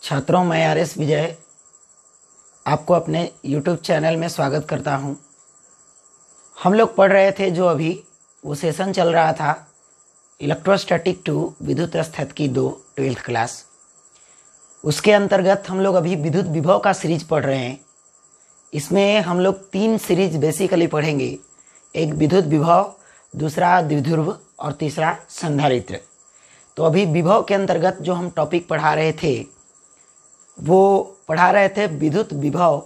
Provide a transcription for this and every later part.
छात्रों, मैं आर.एस. विजय आपको अपने YouTube चैनल में स्वागत करता हूं। हम लोग पढ़ रहे थे जो अभी वो सेशन चल रहा था इलेक्ट्रोस्टैटिक 2 विद्युत स्थैतिकी 2 12th क्लास। उसके अंतर्गत हम लोग अभी विद्युत विभव का सीरीज पढ़ रहे हैं। इसमें हम लोग 3 सीरीज बेसिकली पढ़ेंगे, एक विद्युत विभव, दूसरा द्विध्रुव और तीसरा संधारित्र। तो अभी विभव के अंतर्गत जो हम टॉपिक पढ़ा रहे थे वो पढ़ा रहे थे विद्युत विभव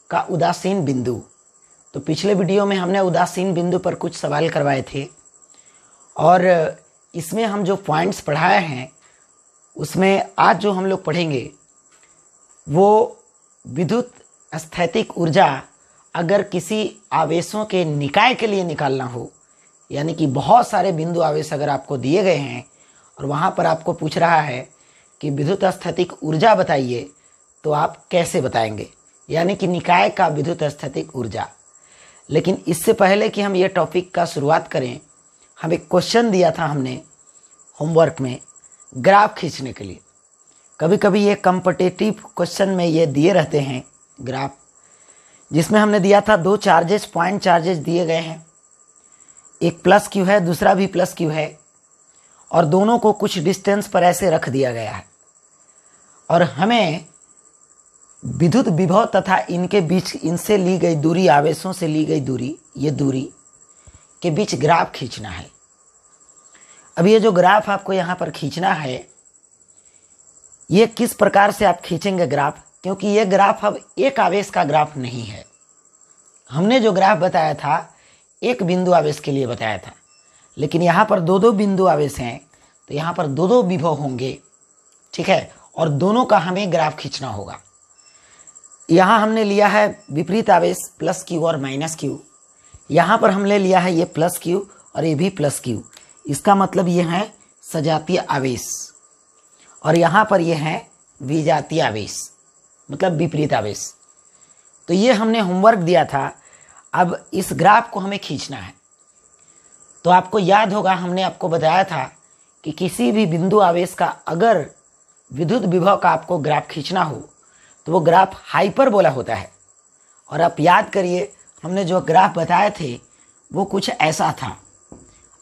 का उदासीन बिंदु। तो पिछले वीडियो में हमने उदासीन बिंदु पर कुछ सवाल करवाए थे और इसमें हम जो पॉइंट्स पढ़ाए हैं उसमें आज जो हम लोग पढ़ेंगे वो विद्युत स्थैतिक ऊर्जा अगर किसी आवेशों के निकाय के लिए निकालना हो, यानी कि बहुत सारे बिंदु आवेश अगर आपको दिए गए हैं और वहाँ पर आपको पूछ रहा है कि विद्युत स्थैतिक ऊर्जा बताइए, तो आप कैसे बताएंगे, यानी कि निकाय का विद्युत स्थैतिक ऊर्जा। लेकिन इससे पहले कि हम ये टॉपिक का शुरुआत करें, हम एक क्वेश्चन दिया था हमने होमवर्क में ग्राफ खींचने के लिए। कभी कभी ये कॉम्पिटिटिव क्वेश्चन में ये दिए रहते हैं ग्राफ, जिसमें हमने दिया था 2 चार्जेस, पॉइंट चार्जेस दिए गए हैं, एक प्लस क्यू है, दूसरा भी प्लस क्यू है, और दोनों को कुछ डिस्टेंस पर ऐसे रख दिया गया है और हमें विद्युत विभव तथा इनके बीच, इनसे ली गई दूरी, आवेशों से ली गई दूरी, ये दूरी के बीच ग्राफ खींचना है। अब ये जो ग्राफ आपको यहाँ पर खींचना है, ये किस प्रकार से आप खींचेंगे ग्राफ, क्योंकि ये ग्राफ अब एक आवेश का ग्राफ नहीं है। हमने जो ग्राफ बताया था एक बिंदु आवेश के लिए बताया था, लेकिन यहाँ पर 2-2 बिंदु आवेश हैं, तो यहाँ पर 2-2 विभव होंगे, ठीक है, और दोनों का हमें ग्राफ खींचना होगा। यहाँ हमने लिया है विपरीत आवेश प्लस क्यू और माइनस क्यू, यहाँ पर हमने लिया है ये प्लस क्यू और ये भी प्लस क्यू। इसका मतलब ये है सजातीय आवेश, और यहाँ पर ये है विजातीय आवेश, मतलब विपरीत आवेश। तो ये हमने होमवर्क दिया था। अब इस ग्राफ को हमें खींचना है। तो आपको याद होगा हमने आपको बताया था कि किसी भी बिंदु आवेश का अगर विद्युत विभव का आपको ग्राफ खींचना हो तो वो ग्राफ हाइपरबोला होता है। और आप याद करिए हमने जो ग्राफ बताए थे वो कुछ ऐसा था।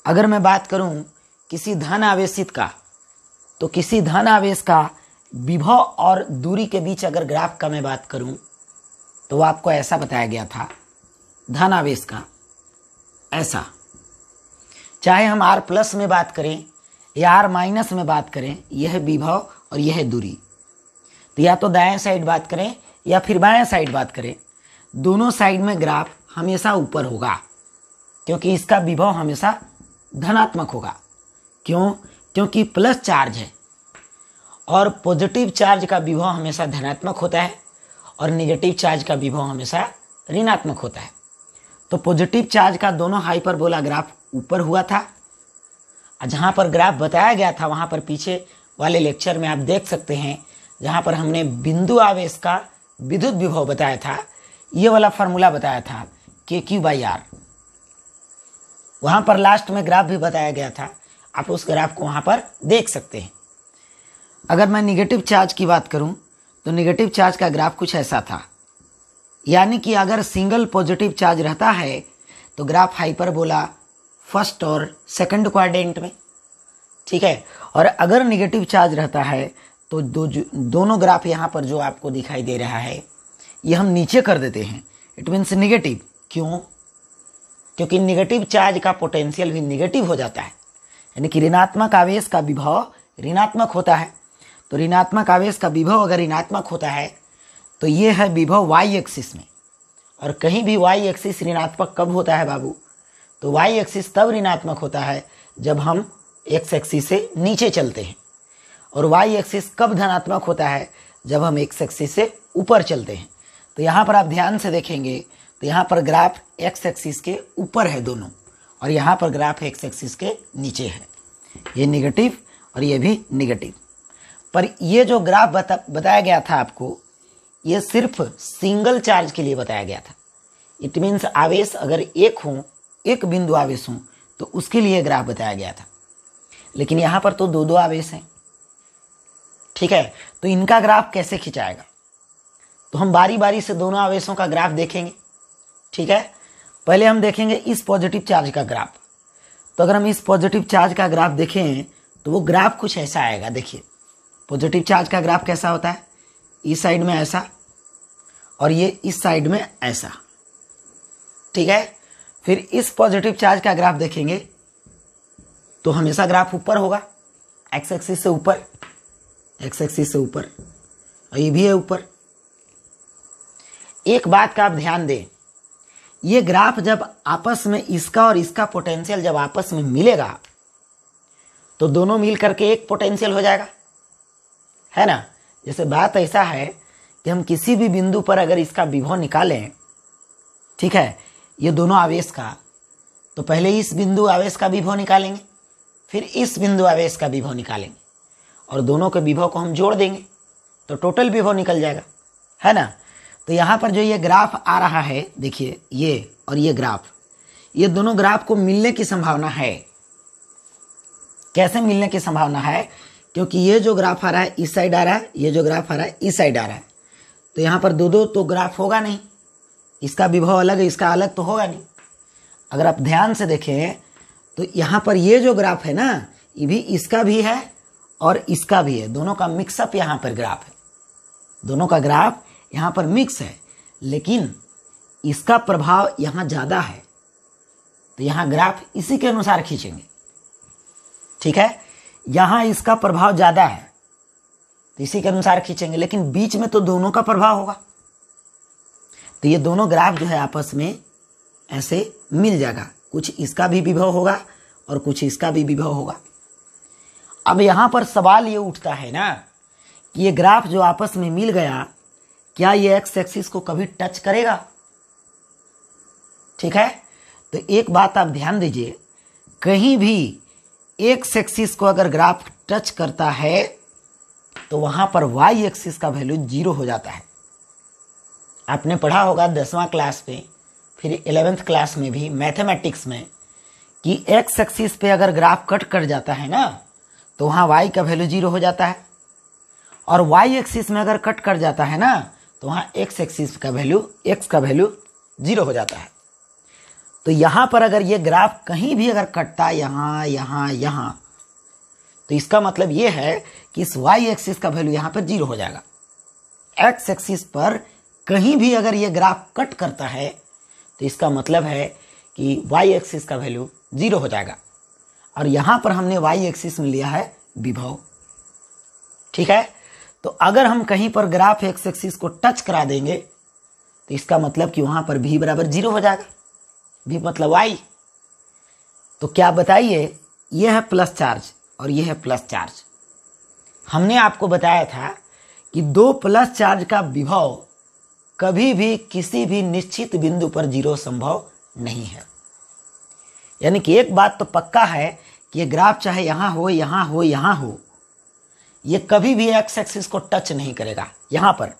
अगर मैं बात करूं किसी धन आवेशित का, तो किसी धन आवेश का विभव और दूरी के बीच अगर ग्राफ का मैं बात करूं तो वो आपको ऐसा बताया गया था, धन आवेश का ऐसा। चाहे हम R प्लस में बात करें या R माइनस में बात करें, यह विभव और यह दूरी। तो या तो दाएं साइड बात करें या फिर बाएं साइड बात करें, दोनों साइड में ग्राफ हमेशा ऊपर होगा, क्योंकि इसका विभव हमेशा धनात्मक होगा। क्यों? क्योंकि प्लस चार्ज है और पॉजिटिव चार्ज का विभव हमेशा धनात्मक होता है और नेगेटिव चार्ज का विभव हमेशा ऋणात्मक होता है। तो पॉजिटिव चार्ज का दोनों हाइपरबोला ग्राफ ऊपर हुआ था। जहाँ पर ग्राफ बताया गया था वहाँ पर पीछे वाले लेक्चर में आप देख सकते हैं, जहाँ पर हमने बिंदु आवेश का विद्युत विभव बताया था, ये वाला फार्मूला बताया था KQ/R। वहाँ पर लास्ट में ग्राफ भी बताया गया था, आप उस ग्राफ को वहाँ पर देख सकते हैं। अगर मैं निगेटिव चार्ज की बात करूँ तो निगेटिव चार्ज का ग्राफ कुछ ऐसा था, यानी कि अगर सिंगल पॉजिटिव चार्ज रहता है तो ग्राफ हाइपरबोला फर्स्ट और सेकंड क्वाड्रेंट में, ठीक है। और अगर नेगेटिव चार्ज रहता है तो दोनों ग्राफ यहाँ पर जो आपको दिखाई दे रहा है ये हम नीचे कर देते हैं, इट मीन्स निगेटिव। क्यों? क्योंकि नेगेटिव चार्ज का पोटेंशियल भी नेगेटिव हो जाता है, यानी कि ऋणात्मक आवेश का विभव ऋणात्मक होता है। तो ऋणात्मक आवेश का विभव अगर ऋणात्मक होता है तो ये है विभव वाई एक्सिस में, और कहीं भी वाई एक्सिस ऋणात्मक कब होता है बाबू? तो वाई एक्सिस तब ऋणात्मक होता है जब हम एक्स एक्सिस से नीचे चलते हैं, और वाई एक्सिस कब धनात्मक होता है? जब हम एक्स एक्सिस से ऊपर चलते हैं। तो यहाँ पर आप ध्यान से देखेंगे तो यहाँ पर ग्राफ एक्स एक्सिस के ऊपर है दोनों, और यहाँ पर ग्राफ एक्स एक्सिस के नीचे है। ये निगेटिव और ये भी निगेटिव। पर ये जो ग्राफ बताया गया था आपको, ये सिर्फ सिंगल चार्ज के लिए बताया गया था। इट मीन्स आवेश अगर एक हो, एक बिंदु आवेश हो, तो उसके लिए ग्राफ बताया गया था। लेकिन यहाँ पर तो 2-2 आवेश हैं, ठीक है। तो इनका ग्राफ कैसे खिंचाएगा, तो हम बारी बारी से दोनों आवेशों का ग्राफ देखेंगे। ठीक है, पहले हम देखेंगे इस पॉजिटिव चार्ज का ग्राफ। तो अगर हम इस पॉजिटिव चार्ज का ग्राफ देखें तो वो ग्राफ कुछ ऐसा आएगा। देखिए पॉजिटिव चार्ज का ग्राफ कैसा होता है, इस साइड में ऐसा और ये इस साइड में ऐसा। ठीक है, फिर इस पॉजिटिव चार्ज का ग्राफ देखेंगे तो हमेशा ग्राफ ऊपर होगा, एक्स एक्सिस से ऊपर, एक्स एक्सिस से ऊपर, और ये भी है ऊपर। एक बात का आप ध्यान दें, ये ग्राफ जब आपस में इसका और इसका पोटेंशियल जब आपस में मिलेगा तो दोनों मिल करके एक पोटेंशियल हो जाएगा, है ना। जैसे बात ऐसा है कि हम किसी भी बिंदु पर अगर इसका विभव निकालें, ठीक है, ये दोनों आवेश का, तो पहले इस बिंदु आवेश का विभव निकालेंगे, फिर इस बिंदु आवेश का विभव निकालेंगे और दोनों के विभव को हम जोड़ देंगे तो टोटल विभव निकल जाएगा, है ना। तो यहाँ पर जो ये ग्राफ आ रहा है, देखिए ये और ये ग्राफ, ये दोनों ग्राफ को मिलने की संभावना है। कैसे मिलने की संभावना है, क्योंकि ये जो ग्राफ आ रहा है इस साइड आ रहा है, ये जो ग्राफ आ रहा है इस साइड आ रहा है, तो यहाँ पर दो दो तो ग्राफ होगा नहीं, इसका विभव अलग है इसका अलग तो होगा नहीं। अगर आप ध्यान से देखें तो यहाँ पर ये जो ग्राफ है ना, ये भी इसका भी है और इसका भी है, दोनों का मिक्सअप यहाँ पर ग्राफ है, दोनों का ग्राफ यहाँ पर मिक्स है, लेकिन इसका प्रभाव यहाँ ज़्यादा है तो यहाँ ग्राफ इसी के अनुसार खींचेंगे। ठीक है, यहाँ इसका प्रभाव ज़्यादा है तो इसी के अनुसार खींचेंगे, लेकिन बीच में तो दोनों का प्रभाव होगा, तो ये दोनों ग्राफ जो है आपस में ऐसे मिल जाएगा, कुछ इसका भी विभव होगा और कुछ इसका भी विभव होगा। अब यहाँ पर सवाल ये उठता है ना कि ये ग्राफ जो आपस में मिल गया, क्या ये एक्स एक्सिस को कभी टच करेगा। ठीक है, तो एक बात आप ध्यान दीजिए, कहीं भी एक्स एक्सिस को अगर ग्राफ टच करता है तो वहां पर वाई एक्सिस का वैल्यू 0 हो जाता है। आपने पढ़ा होगा 10वां क्लास में, फिर 11th क्लास में भी मैथमेटिक्स में, कि एक्स एक्सिस पे अगर ग्राफ कट कर जाता है ना तो वहां वाई का वैल्यू 0 हो जाता है, और वाई एक्सिस में अगर कट कर जाता है ना तो वहां एक्स एक्सिस का वैल्यू, एक्स का वैल्यू 0 हो जाता है। तो यहां पर अगर ये ग्राफ कहीं भी अगर कटता है, यहां यहां यहां, तो इसका मतलब ये है कि इस वाई एक्सिस का वैल्यू यहां पर 0 हो जाएगा। एक्स एक्सिस पर कहीं भी अगर ये ग्राफ कट करता है तो इसका मतलब है कि वाई एक्सिस का वैल्यू 0 हो जाएगा, और यहां पर हमने वाई एक्सिस में लिया है विभव। ठीक है, तो अगर हम कहीं पर ग्राफ एक्स एक्सिस को टच करा देंगे तो इसका मतलब कि वहां पर भी बराबर 0 हो जाएगा, भी मतलब वाई। तो क्या बताइए, ये है प्लस चार्ज और ये है प्लस चार्ज। हमने आपको बताया था कि दो प्लस चार्ज का विभव कभी भी किसी भी निश्चित बिंदु पर 0 संभव नहीं है। यानी कि एक बात तो पक्का है कि ये ग्राफ चाहे यहां हो यहां हो यहां हो, ये कभी भी एक्स एक्सिस को टच नहीं करेगा यहां पर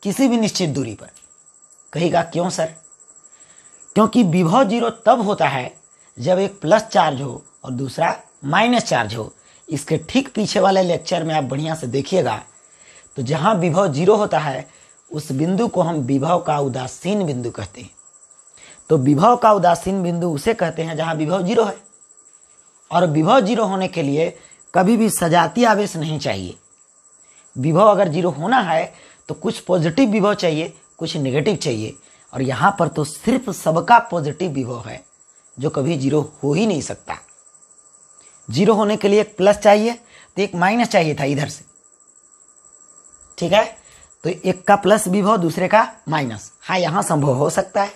किसी भी निश्चित दूरी पर। कहेगा क्यों सर? क्योंकि विभव 0 तब होता है जब एक प्लस चार्ज हो और दूसरा माइनस चार्ज हो। इसके ठीक पीछे वाले लेक्चर में आप बढ़िया से देखिएगा, तो जहां विभव 0 होता है उस बिंदु को हम विभव का उदासीन बिंदु कहते हैं। तो विभव का उदासीन बिंदु उसे कहते हैं जहां विभव 0 है, और विभव 0 होने के लिए कभी भी सजातीय आवेश नहीं चाहिए। विभव अगर 0 होना है तो कुछ पॉजिटिव विभव चाहिए, कुछ नेगेटिव चाहिए, और यहाँ पर तो सिर्फ सबका पॉजिटिव विभव है जो कभी 0 हो ही नहीं सकता। 0 होने के लिए एक प्लस चाहिए तो एक माइनस चाहिए था इधर से। ठीक है, तो एक का प्लस विभव दूसरे का माइनस, हाँ यहाँ संभव हो सकता है,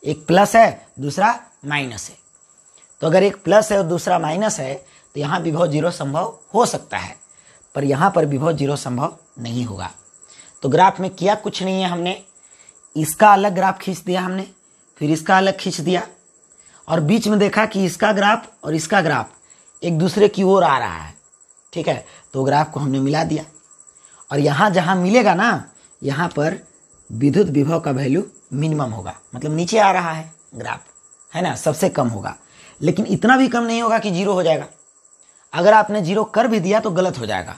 एक प्लस है दूसरा माइनस है। तो अगर एक प्लस है और दूसरा माइनस है तो यहाँ विभव 0 संभव हो सकता है, पर यहाँ पर विभव 0 संभव नहीं होगा। तो ग्राफ में किया कुछ नहीं है, हमने इसका अलग ग्राफ खींच दिया, हमने फिर इसका अलग खींच दिया, और बीच में देखा कि इसका ग्राफ और इसका ग्राफ एक दूसरे की ओर आ रहा है। ठीक है, तो ग्राफ को हमने मिला दिया, और यहाँ जहाँ मिलेगा ना, यहाँ पर विद्युत विभव का वैल्यू मिनिमम होगा, मतलब नीचे आ रहा है ग्राफ, है ना, सबसे कम होगा, लेकिन इतना भी कम नहीं होगा कि 0 हो जाएगा। अगर आपने 0 कर भी दिया तो गलत हो जाएगा।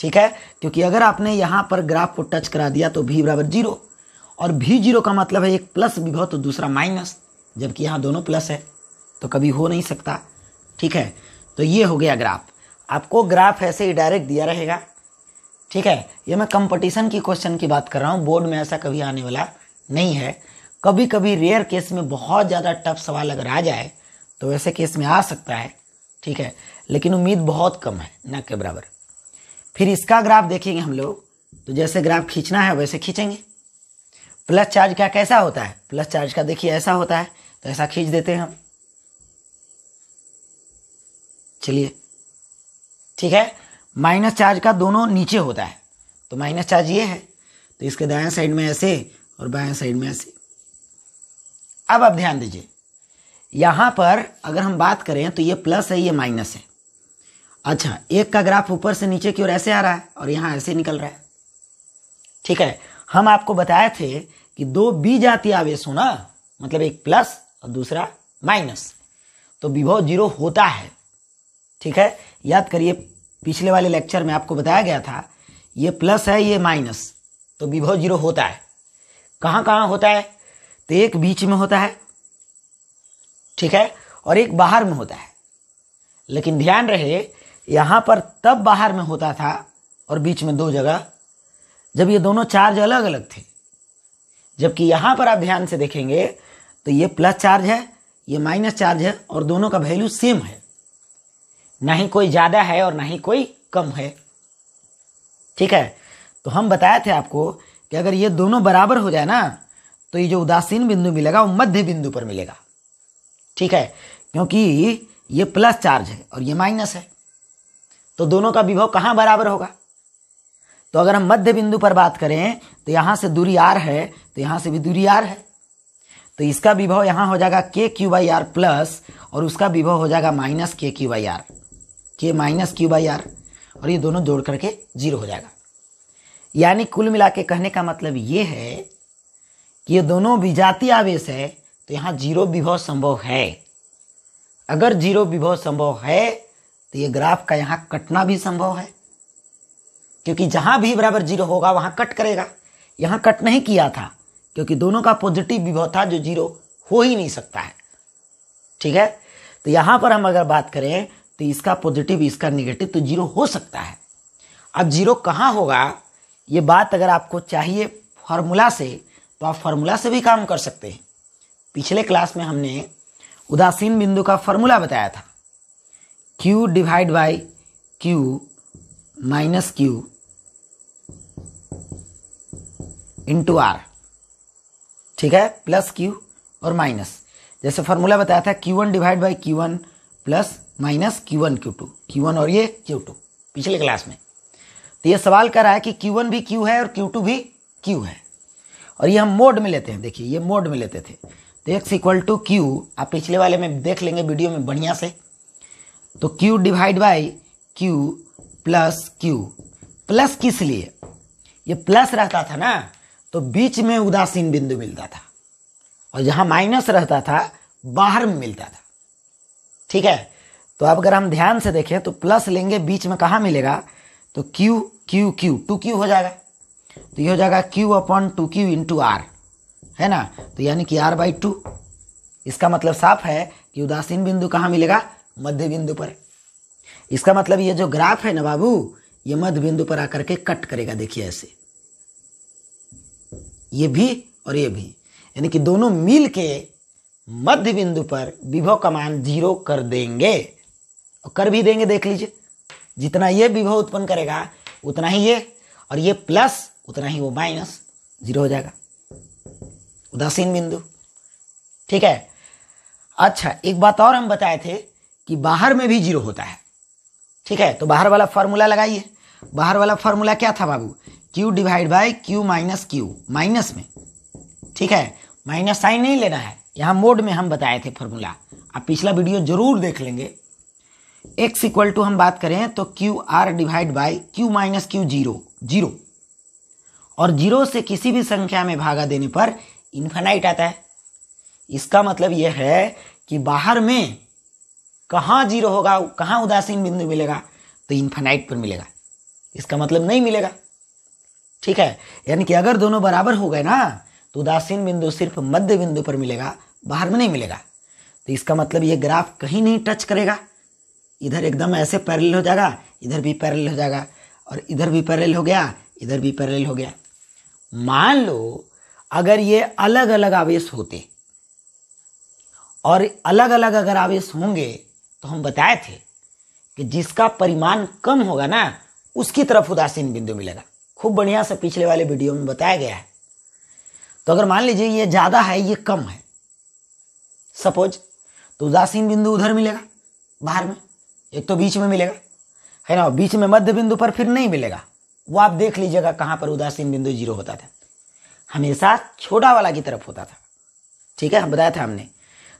ठीक है, क्योंकि अगर आपने यहाँ पर ग्राफ को टच करा दिया तो v बराबर 0, और v 0 का मतलब है एक प्लस विभव तो दूसरा माइनस, जबकि यहाँ दोनों प्लस है तो कभी हो नहीं सकता। ठीक है, तो ये हो गया ग्राफ। आपको ग्राफ ऐसे ही डायरेक्ट दिया रहेगा। ठीक है, ये मैं कंपटीशन की क्वेश्चन की बात कर रहा हूँ, बोर्ड में ऐसा कभी आने वाला नहीं है। कभी कभी रेयर केस में बहुत ज़्यादा टफ सवाल अगर आ जाए तो वैसे केस में आ सकता है। ठीक है, लेकिन उम्मीद बहुत कम है, न के बराबर। फिर इसका ग्राफ देखेंगे हम लोग, तो जैसे ग्राफ खींचना है वैसे खींचेंगे। प्लस चार्ज का कैसा होता है, प्लस चार्ज का देखिए ऐसा होता है, तो ऐसा खींच देते हैं हम। चलिए, ठीक है, माइनस चार्ज का दोनों नीचे होता है, तो माइनस चार्ज ये है, तो इसके दाएं साइड में ऐसे और बाएं साइड में ऐसे। अब आप ध्यान दीजिए, यहां पर अगर हम बात करें तो ये प्लस है, ये माइनस है। अच्छा, एक का ग्राफ ऊपर से नीचे की ओर ऐसे आ रहा है और यहां ऐसे निकल रहा है। ठीक है, हम आपको बताए थे कि दो बीजातीय आवेश हो ना, मतलब एक प्लस और दूसरा माइनस, तो विभव 0 होता है। ठीक है, याद करिए पिछले वाले लेक्चर में आपको बताया गया था, ये प्लस है ये माइनस, तो विभव 0 होता है। कहां कहां होता है, तो एक बीच में होता है, ठीक है, और एक बाहर में होता है। लेकिन ध्यान रहे, यहां पर तब बाहर में होता था और बीच में दो जगह, जब ये दोनों चार्ज अलग अलग थे। जबकि यहां पर आप ध्यान से देखेंगे तो ये प्लस चार्ज है, ये माइनस चार्ज है, और दोनों का वैल्यू सेम है, ना ही कोई ज्यादा है और ना ही कोई कम है। ठीक है, तो हम बताए थे आपको कि अगर ये दोनों बराबर हो जाए ना, तो ये जो उदासीन बिंदु मिलेगा वो मध्य बिंदु पर मिलेगा। ठीक है, क्योंकि ये प्लस चार्ज है और ये माइनस है, तो दोनों का विभव कहां बराबर होगा। तो अगर हम मध्य बिंदु पर बात करें तो यहां से दूरी r है, तो यहां से भी दूरी r है, तो इसका विभव यहां हो जाएगा k/r प्लस, और उसका विभव हो जाएगा minus k/r, k minus q/r, और ये दोनों जोड़ करके 0 हो जाएगा। यानी कुल मिला के कहने का मतलब ये है कि ये दोनों विजातीय आवेश है, तो यहां 0 विभव संभव है। अगर 0 विभव संभव है तो ये ग्राफ का यहां कटना भी संभव है, क्योंकि जहां भी बराबर 0 होगा वहां कट करेगा। यहां कट नहीं किया था क्योंकि दोनों का पॉजिटिव विभव था, जो 0 हो ही नहीं सकता है। ठीक है, तो यहां पर हम अगर बात करें तो इसका पॉजिटिव इसका निगेटिव, तो 0 हो सकता है। अब 0 कहां होगा, ये बात अगर आपको चाहिए फॉर्मूला से, तो आप फॉर्मूला से भी काम कर सकते हैं। पिछले क्लास में हमने उदासीन बिंदु का फॉर्मूला बताया था, Q divide by Q minus Q into R। ठीक है, प्लस Q और माइनस, जैसे फॉर्मूला बताया था Q1 divide by Q1 plus minus Q1 Q2, Q1 और ये Q2 पिछले क्लास में। तो ये सवाल कर रहा है कि Q1 भी Q है और Q2 भी Q है, और ये हम मोड में लेते हैं। देखिए, ये मोड में लेते थे, तो x इक्वल टू Q, आप पिछले वाले में देख लेंगे वीडियो में बढ़िया से, तो Q divide by Q plus Q। Plus किस लिए, ये प्लस रहता था ना तो बीच में उदासीन बिंदु मिलता था, और जहां माइनस रहता था बाहर में मिलता था। ठीक है, तो अब अगर हम ध्यान से देखें तो प्लस लेंगे, बीच में कहां मिलेगा, तो Q Q Q 2Q हो जाएगा, तो ये हो जाएगा Q/2Q इंटू R, है ना, तो यानी कि R/2। इसका मतलब साफ है कि उदासीन बिंदु कहां मिलेगा, मध्य बिंदु पर। इसका मतलब ये जो ग्राफ है ना बाबू, ये मध्य बिंदु पर आकर के कट करेगा। देखिए ऐसे, ये भी और ये भी, यानी कि दोनों मिल के मध्य बिंदु पर विभव का मान 0 कर देंगे, और कर भी देंगे। देख लीजिए, जितना ये विभव उत्पन्न करेगा उतना ही ये, और ये प्लस उतना ही वो माइनस, 0 हो जाएगा उदासीन बिंदु। ठीक है, अच्छा एक बात और हम बताए थे कि बाहर में भी 0 होता है। ठीक है, तो बाहर वाला फॉर्मूला लगाइए। बाहर वाला फॉर्मूला क्या था बाबू, Q divide by Q minus Q, minus में। ठीक है, माइनस साइन नहीं लेना है, यहां मोड में हम बताए थे फॉर्मूला, आप पिछला वीडियो जरूर देख लेंगे। x इक्वल टू हम बात करें तो QR divide by Q minus Q 0, और 0 से किसी भी संख्या में भागा देने पर इन्फिनाइट आता है। इसका मतलब यह है कि बाहर में कहां 0 होगा, कहां उदासीन बिंदु मिलेगा, तो इन्फिनाइट पर मिलेगा। इसका मतलब नहीं मिलेगा। ठीक है, यानी कि अगर दोनों बराबर हो गए ना तो उदासीन बिंदु सिर्फ मध्य बिंदु पर मिलेगा, बाहर में नहीं मिलेगा। तो इसका मतलब ये ग्राफ कहीं नहीं टच करेगा, इधर एकदम ऐसे पैरेलल हो जाएगा, इधर भी पैरेलल हो जाएगा, और इधर भी पैरेलल हो गया, इधर भी पैरेलल हो गया। मान लो अगर ये अलग अलग आवेश होते, और अलग अलग अगर आवेश होंगे तो हम बताए थे कि जिसका परिमाण कम होगा ना उसकी तरफ उदासीन बिंदु मिलेगा। खूब बढ़िया से पिछले वाले वीडियो में बताया गया है। तो अगर मान लीजिए ये ज्यादा है, ये कम है सपोज, तो उदासीन बिंदु उधर मिलेगा बाहर में, एक तो बीच में मिलेगा है ना, बीच में मध्य बिंदु पर फिर नहीं मिलेगा। वो आप देख लीजिएगा कहां पर उदासीन बिंदु 0 होता था, हमेशा छोटा वाला की तरफ होता था। ठीक है, हम बताया था हमने।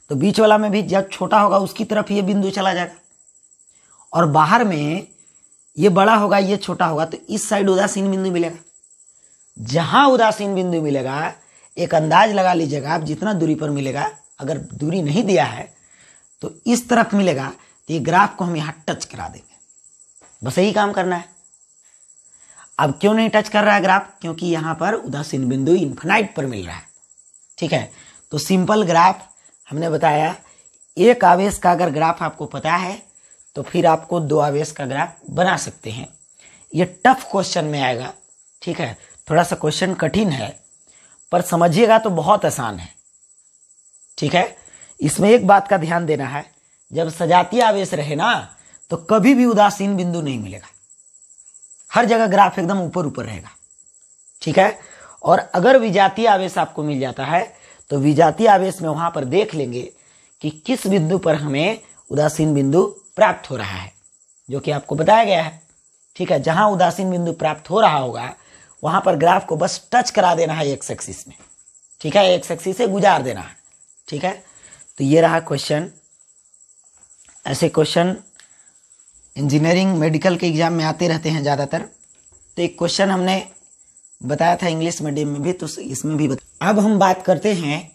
तो बीच वाला में भी जब छोटा होगा उसकी तरफ ये बिंदु चला जाएगा, और बाहर में ये बड़ा होगा, ये छोटा होगा, तो इस साइड उदासीन बिंदु मिलेगा। जहां उदासीन बिंदु मिलेगा एक अंदाज लगा लीजिएगा आप, जितना दूरी पर मिलेगा, अगर दूरी नहीं दिया है तो इस तरफ मिलेगा, तो ये ग्राफ को हम यहां टच करा देंगे, बस यही काम करना है। अब क्यों नहीं टच कर रहा है ग्राफ? क्योंकि यहां पर उदासीन बिंदु इन्फिनाइट पर मिल रहा है। ठीक है, तो सिंपल ग्राफ हमने बताया। एक आवेश का अगर ग्राफ आपको पता है तो फिर आपको 2 आवेश का ग्राफ बना सकते हैं। ये टफ क्वेश्चन में आएगा। ठीक है, थोड़ा सा क्वेश्चन कठिन है, पर समझिएगा तो बहुत आसान है। ठीक है, इसमें एक बात का ध्यान देना है, जब सजातीय आवेश रहे ना तो कभी भी उदासीन बिंदु नहीं मिलेगा, हर जगह ग्राफ एकदम ऊपर ऊपर रहेगा। ठीक है, और अगर विजातीय आवेश आपको मिल जाता है तो विजातीय आवेश में वहां पर देख लेंगे कि किस बिंदु पर हमें उदासीन बिंदु प्राप्त हो रहा है, जो कि आपको बताया गया है। ठीक है, जहां उदासीन बिंदु प्राप्त हो रहा होगा वहां पर ग्राफ को बस टच करा देना है एक्स एक्सिस में। ठीक है, एक्स एक्सिस से गुजार देना है। ठीक है, तो ये रहा क्वेश्चन। ऐसे क्वेश्चन इंजीनियरिंग मेडिकल के एग्जाम में आते रहते हैं ज़्यादातर। तो एक क्वेश्चन हमने बताया था इंग्लिश मीडियम में भी, तो इसमें भी अब हम बात करते हैं,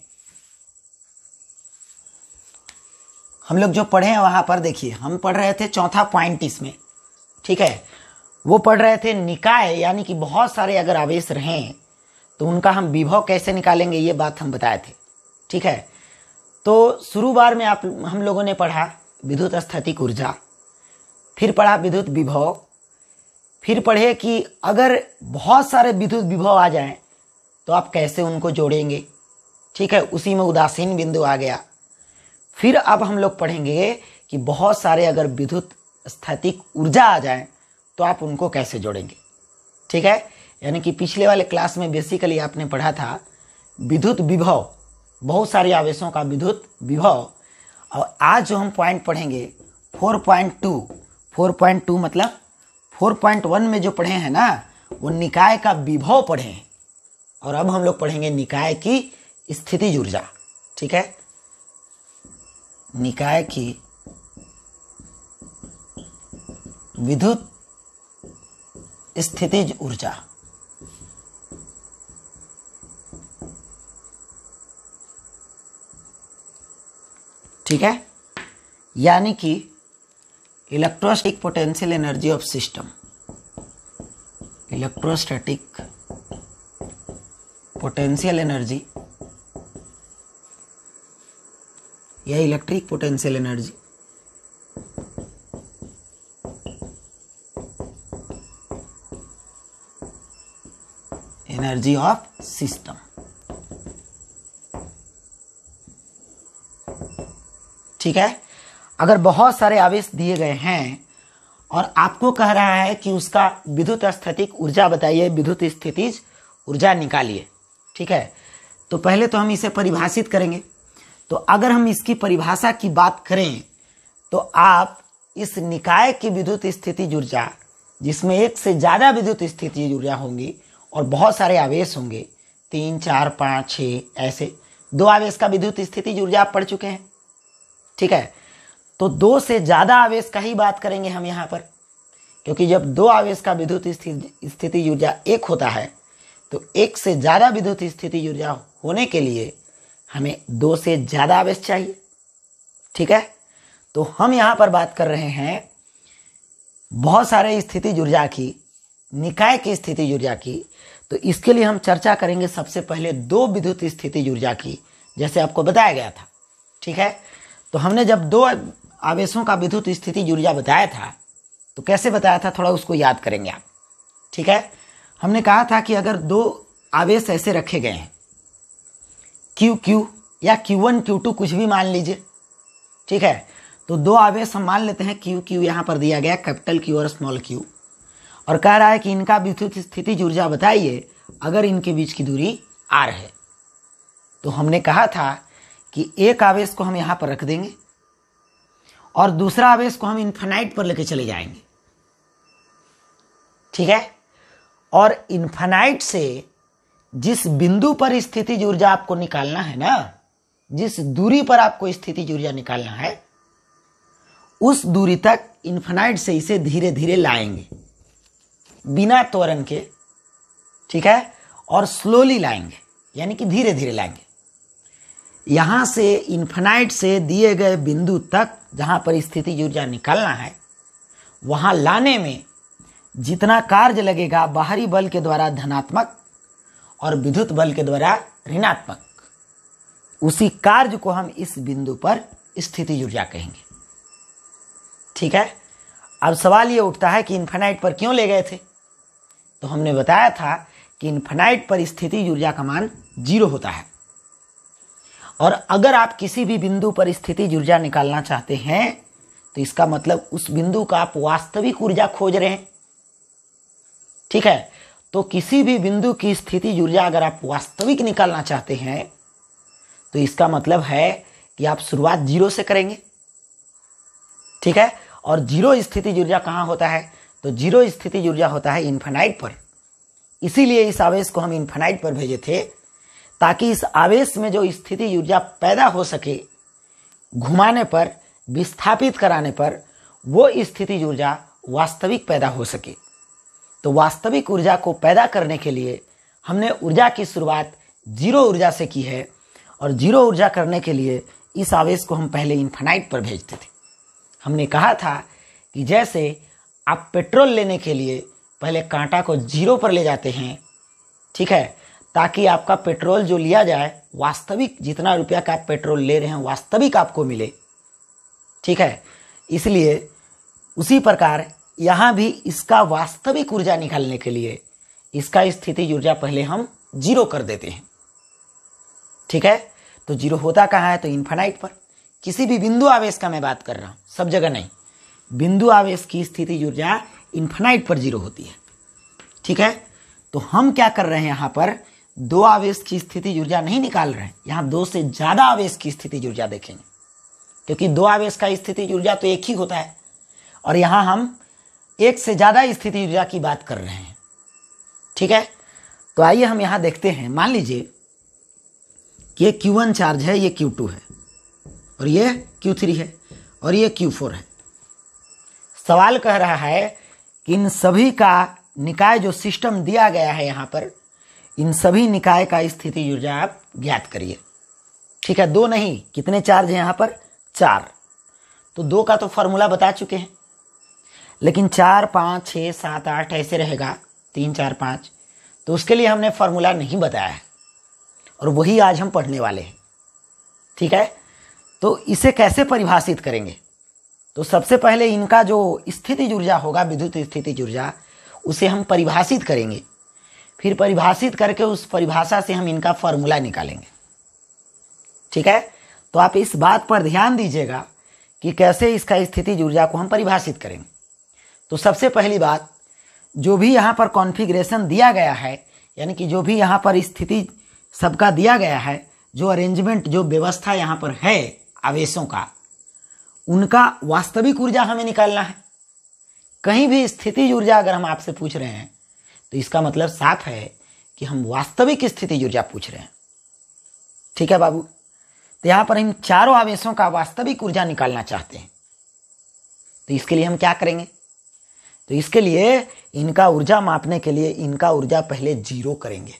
हम लोग जो पढ़े हैं वहां पर देखिए, हम पढ़ रहे थे चौथा पॉइंट इसमें। ठीक है, वो पढ़ रहे थे निकाय, यानी कि बहुत सारे अगर आवेश रहें तो उनका हम विभव कैसे निकालेंगे, ये बात हम बताए थे। ठीक है, तो शुरू बार में हम लोगों ने पढ़ा विद्युत स्थैतिक ऊर्जा, फिर पढ़ा विद्युत विभव, फिर पढ़े कि अगर बहुत सारे विद्युत विभव आ जाएं तो आप कैसे उनको जोड़ेंगे। ठीक है, उसी में उदासीन बिंदु आ गया। फिर अब हम लोग पढ़ेंगे कि बहुत सारे अगर विद्युत स्थैतिक ऊर्जा आ जाए तो आप उनको कैसे जोड़ेंगे। ठीक है, यानी कि पिछले वाले क्लास में बेसिकली आपने पढ़ा था विद्युत विभव, बहुत सारे आवेशों का विद्युत विभव, और आज जो हम पॉइंट पढ़ेंगे 4.2 मतलब 4.1 में जो पढ़े हैं ना वो निकाय का विभव पढ़े हैं, और अब हम लोग पढ़ेंगे निकाय की स्थितिज ऊर्जा। ठीक है, निकाय की विद्युत स्थितिज ऊर्जा। ठीक है, यानी कि electrostatic potential energy of system, electrostatic potential energy या electric potential energy energy of system. ठीक है, अगर बहुत सारे आवेश दिए गए हैं और आपको कह रहा है कि उसका विद्युत स्थैतिक ऊर्जा बताइए, विद्युत स्थितिज ऊर्जा निकालिए। ठीक है, तो पहले तो हम इसे परिभाषित करेंगे। तो अगर हम इसकी परिभाषा की बात करें तो आप इस निकाय की विद्युत स्थितिज ऊर्जा, जिसमें एक से ज्यादा विद्युत स्थितिज ऊर्जा होंगी और बहुत सारे आवेश होंगे, 3, 4, 5, 6 ऐसे 2 आवेश का विद्युत स्थितिज ऊर्जा आप पढ़ चुके हैं। ठीक है, तो 2 से ज्यादा आवेश का ही बात करेंगे हम यहाँ पर, क्योंकि जब 2 आवेश का विद्युत स्थितिज ऊर्जा 1 होता है तो 1 से ज्यादा विद्युत स्थितिज ऊर्जा होने के लिए हमें 2 से ज्यादा आवेश चाहिए। ठीक है, तो हम यहाँ पर बात कर रहे हैं बहुत सारे स्थितिज ऊर्जा की, निकाय की स्थितिज ऊर्जा की, तो इसके लिए हम चर्चा करेंगे सबसे पहले दो विद्युत स्थितिज ऊर्जा की, जैसे आपको बताया गया था। ठीक है, तो हमने जब दो आवेशों का विद्युत स्थितिज ऊर्जा बताया था तो कैसे बताया था, थोड़ा उसको याद करेंगे आप। ठीक है, हमने कहा था कि अगर दो आवेश ऐसे रखे गए हैं, क्यू क्यू या Q1 Q2 कुछ भी मान लीजिए। ठीक है, तो दो आवेश हम मान लेते हैं, क्यू क्यू यहाँ पर दिया गया कैपिटल Q और स्मॉल q, और कह रहा है कि इनका विद्युत स्थितिज ऊर्जा बताइए अगर इनके बीच की दूरी r है। तो हमने कहा था कि एक आवेश को हम यहाँ पर रख देंगे और दूसरा आवेश को हम इन्फिनाइट पर लेके चले जाएंगे। ठीक है, और इन्फिनाइट से जिस बिंदु पर स्थितिज ऊर्जा आपको निकालना है ना, जिस दूरी पर आपको स्थितिज ऊर्जा निकालना है, उस दूरी तक इन्फिनाइट से इसे धीरे धीरे लाएंगे बिना त्वरण के। ठीक है, और स्लोली लाएंगे, यानी कि धीरे धीरे लाएंगे। यहां से इन्फिनाइट से दिए गए बिंदु तक जहां पर स्थितिज ऊर्जा निकालना है, वहां लाने में जितना कार्य लगेगा बाहरी बल के द्वारा धनात्मक और विद्युत बल के द्वारा ऋणात्मक, उसी कार्य को हम इस बिंदु पर स्थितिज ऊर्जा कहेंगे। ठीक है, अब सवाल ये उठता है कि इन्फिनाइट पर क्यों ले गए थे। तो हमने बताया था कि इन्फिनाइट पर स्थितिज ऊर्जा का मान 0 होता है, और अगर आप किसी भी बिंदु पर स्थितिज ऊर्जा निकालना चाहते हैं तो इसका मतलब उस बिंदु का आप वास्तविक ऊर्जा खोज रहे हैं। ठीक है, तो किसी भी बिंदु की स्थितिज ऊर्जा अगर आप वास्तविक निकालना चाहते हैं तो इसका मतलब है कि आप शुरुआत 0 से करेंगे। ठीक है, और 0 स्थितिज ऊर्जा कहाँ होता है, तो 0 स्थितिज ऊर्जा होता है इन्फिनाइट पर। इसीलिए इस आवेश को हम इन्फिनाइट पर भेजे थे, ताकि इस आवेश में जो स्थितिज ऊर्जा पैदा हो सके, घुमाने पर, विस्थापित कराने पर, वो स्थितिज ऊर्जा वास्तविक पैदा हो सके। तो वास्तविक ऊर्जा को पैदा करने के लिए हमने ऊर्जा की शुरुआत 0 ऊर्जा से की है, और 0 ऊर्जा करने के लिए इस आवेश को हम पहले इन्फिनाइट पर भेजते थे। हमने कहा था कि जैसे आप पेट्रोल लेने के लिए पहले कांटा को 0 पर ले जाते हैं, ठीक है, ताकि आपका पेट्रोल जो लिया जाए वास्तविक जितना रुपया का आप पेट्रोल ले रहे हैं वास्तविक आपको मिले। ठीक है, इसलिए उसी प्रकार यहाँ भी इसका वास्तविक ऊर्जा निकालने के लिए इसका स्थितिज ऊर्जा पहले हम 0 कर देते हैं। ठीक है, तो 0 होता कहाँ है, तो इन्फिनाइट पर। किसी भी बिंदु आवेश का मैं बात कर रहा हूँ, सब जगह नहीं। बिंदु आवेश की स्थितिज ऊर्जा इन्फिनाइट पर 0 होती है। ठीक है, तो हम क्या कर रहे हैं, यहाँ पर दो आवेश की स्थितिज ऊर्जा नहीं निकाल रहे हैं, यहाँ 2 से ज्यादा आवेश की स्थितिज ऊर्जा देखेंगे, क्योंकि दो आवेश का स्थितिज ऊर्जा तो एक ही होता है, और यहाँ हम एक से ज्यादा स्थितिज ऊर्जा की बात कर रहे हैं। ठीक है, तो आइए हम यहाँ देखते हैं। मान लीजिए कि ये Q1 चार्ज है, ये Q2 है, और ये Q3 है, और ये Q4 है। सवाल कह रहा है कि इन सभी का निकाय जो सिस्टम दिया गया है यहाँ पर, इन सभी निकाय का स्थितिज ऊर्जा आप ज्ञात करिए। ठीक है, 2 नहीं, कितने चार्ज है यहाँ पर, 4। तो 2 का तो फॉर्मूला बता चुके हैं, लेकिन 4, 5, 6, 7, 8 ऐसे रहेगा, 3, 4, 5। तो उसके लिए हमने फॉर्मूला नहीं बताया है, और वही आज हम पढ़ने वाले हैं। ठीक है, तो इसे कैसे परिभाषित करेंगे, तो सबसे पहले इनका जो स्थितिज ऊर्जा होगा, विद्युत स्थितिज ऊर्जा, उसे हम परिभाषित करेंगे। फिर परिभाषित करके उस परिभाषा से हम इनका फॉर्मूला निकालेंगे। ठीक है, तो आप इस बात पर ध्यान दीजिएगा कि कैसे इसका स्थितिज ऊर्जा को हम परिभाषित करेंगे। तो सबसे पहली बात, जो भी यहाँ पर कॉन्फ़िगरेशन दिया गया है, यानी कि जो भी यहाँ पर स्थिति सबका दिया गया है, जो अरेंजमेंट, जो व्यवस्था यहाँ पर है आवेशों का, उनका वास्तविक ऊर्जा हमें निकालना है। कहीं भी स्थितिज ऊर्जा अगर हम आपसे पूछ रहे हैं तो इसका मतलब साफ है कि हम वास्तविक स्थितिज ऊर्जा पूछ रहे हैं। ठीक है बाबू, तो यहाँ पर हम चारों आवेशों का वास्तविक ऊर्जा निकालना चाहते हैं। तो इसके लिए हम क्या करेंगे, तो इसके लिए इनका ऊर्जा मापने के लिए इनका ऊर्जा पहले 0 करेंगे,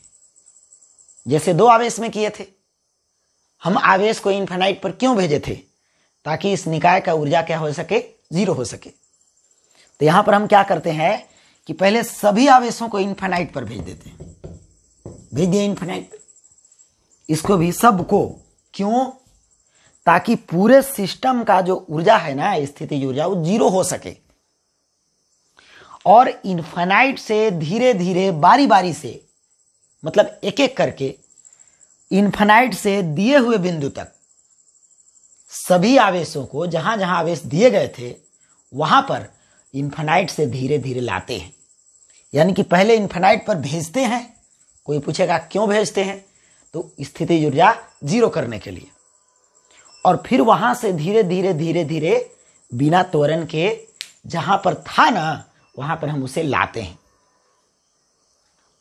जैसे 2 आवेश में किए थे। हम आवेश को इन्फिनाइट पर क्यों भेजे थे, ताकि इस निकाय का ऊर्जा क्या हो सके, 0 हो सके। तो यहां पर हम क्या करते हैं कि पहले सभी आवेशों को इन्फिनाइट पर भेज देते हैं, भेज दिया इन्फिनाइट पे, इसको भी सबको। क्यों? ताकि पूरे सिस्टम का जो ऊर्जा है ना, स्थितिज ऊर्जा, वो जीरो हो सके और इन्फिनाइट से धीरे धीरे बारी बारी से, मतलब एक एक करके इन्फिनाइट से दिए हुए बिंदु तक सभी आवेशों को, जहां जहां आवेश दिए गए थे वहां पर इन्फिनाइट से धीरे धीरे लाते हैं। यानी कि पहले इन्फिनाइट पर भेजते हैं। कोई पूछेगा क्यों भेजते हैं? तो स्थितिज ऊर्जा जीरो करने के लिए। और फिर वहां से धीरे धीरे धीरे धीरे बिना त्वरण के जहां पर था ना, वहां पर हम उसे लाते हैं।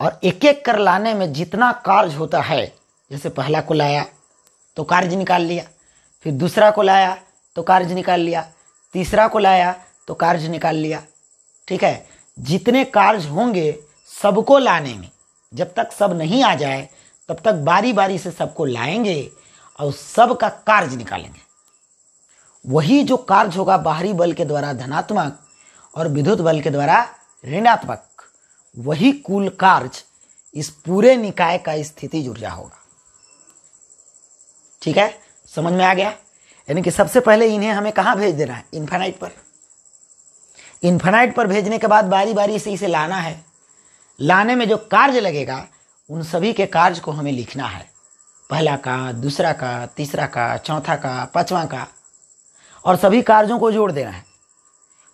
और एक एक कर लाने में जितना कार्य होता है, जैसे पहला को लाया तो कार्य निकाल लिया, फिर दूसरा को लाया तो कार्य निकाल लिया, तीसरा को लाया तो कार्य निकाल लिया। ठीक है, जितने कार्य होंगे सबको लाने में, जब तक सब नहीं आ जाए तब तक बारी बारी से सबको लाएंगे और सब का कार्य निकालेंगे। वही जो कार्य होगा बाहरी बल के द्वारा धनात्मक और विद्युत बल के द्वारा ऋणात्मक, वही कुल कार्य इस पूरे निकाय का स्थितिज ऊर्जा होगा। ठीक है, समझ में आ गया? यानी कि सबसे पहले इन्हें हमें कहां भेज देना है? इन्फिनाइट पर। इन्फिनाइट पर भेजने के बाद बारी बारी से इसे लाना है। लाने में जो कार्य लगेगा उन सभी के कार्य को हमें लिखना है, पहला का, दूसरा का, तीसरा का, चौथा का, पांचवा का, और सभी कार्यों को जोड़ देना है।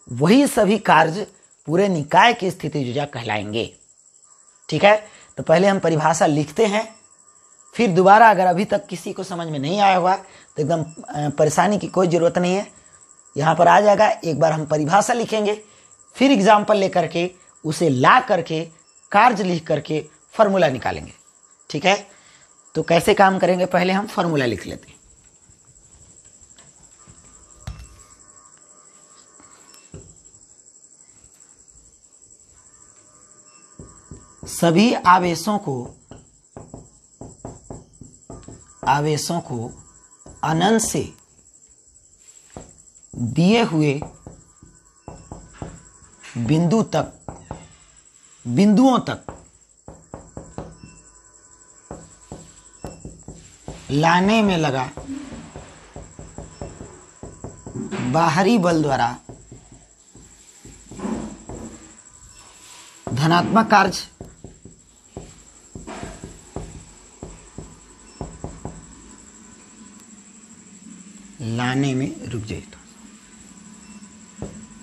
वही सभी कार्य पूरे निकाय की स्थितिज ऊर्जा कहलाएंगे। ठीक है, तो पहले हम परिभाषा लिखते हैं, फिर दोबारा अगर अभी तक किसी को समझ में नहीं आया हुआ तो एकदम परेशानी की कोई ज़रूरत नहीं है, यहाँ पर आ जाएगा। एक बार हम परिभाषा लिखेंगे, फिर एग्जाम्पल लेकर के उसे ला करके कार्य लिख करके फॉर्मूला निकालेंगे। ठीक है, तो कैसे काम करेंगे? पहले हम फॉर्मूला लिख लेते हैं। सभी आवेशों को अनंत से दिए हुए बिंदुओं तक लाने में लगा बाहरी बल द्वारा धनात्मक कार्य लाने में रुक जाए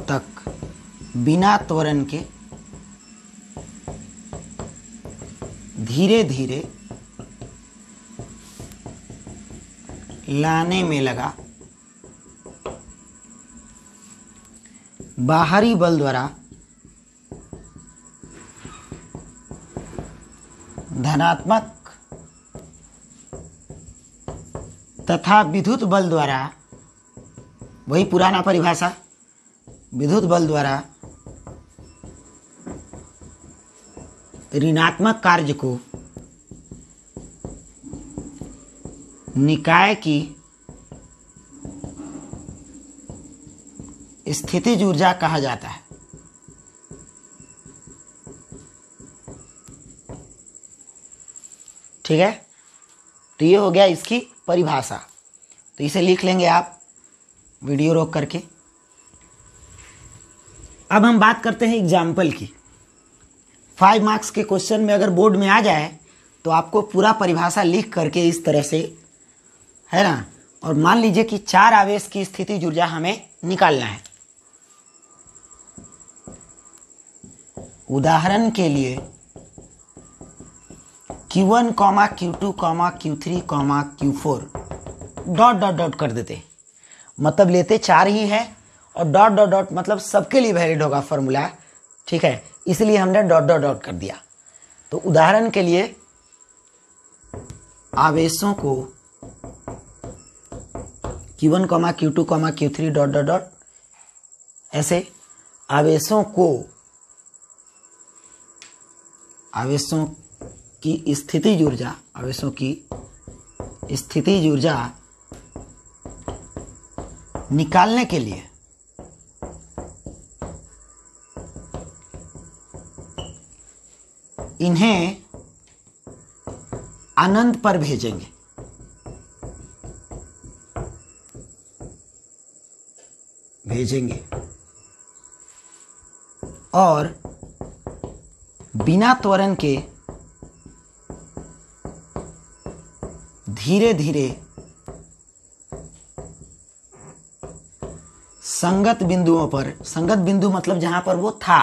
तक बिना त्वरण के धीरे धीरे लाने में लगा बाहरी बल द्वारा धनात्मक तथा विद्युत बल द्वारा, वही पुराना परिभाषा, विद्युत बल द्वारा ऋणात्मक कार्य को निकाय की स्थितिज ऊर्जा कहा जाता है। ठीक है, तो ये हो गया इसकी परिभाषा। तो इसे लिख लेंगे आप वीडियो रोक करके। अब हम बात करते हैं एग्जाम्पल की। 5 मार्क्स के क्वेश्चन में अगर बोर्ड में आ जाए तो आपको पूरा परिभाषा लिख करके इस तरह से, है ना, और मान लीजिए कि 4 आवेश की स्थितिज ऊर्जा हमें निकालना है। उदाहरण के लिए Q1, Q2, Q3, Q4 dot dot dot कर देते, मतलब लेते 4 ही है और डॉट डॉट डॉट मतलब सबके लिए वैलिड होगा फॉर्मूला। ठीक है, इसलिए हमने डॉट डॉट डॉट कर दिया। तो उदाहरण के लिए आवेशों को Q1, Q2, Q3 dot dot dot, ऐसे आवेशों की स्थितिज ऊर्जा, आवेशों की स्थितिज ऊर्जा निकालने के लिए इन्हें अनंत पर भेजेंगे। और बिना त्वरण के धीरे धीरे संगत बिंदुओं पर, संगत बिंदु मतलब जहां पर वो था,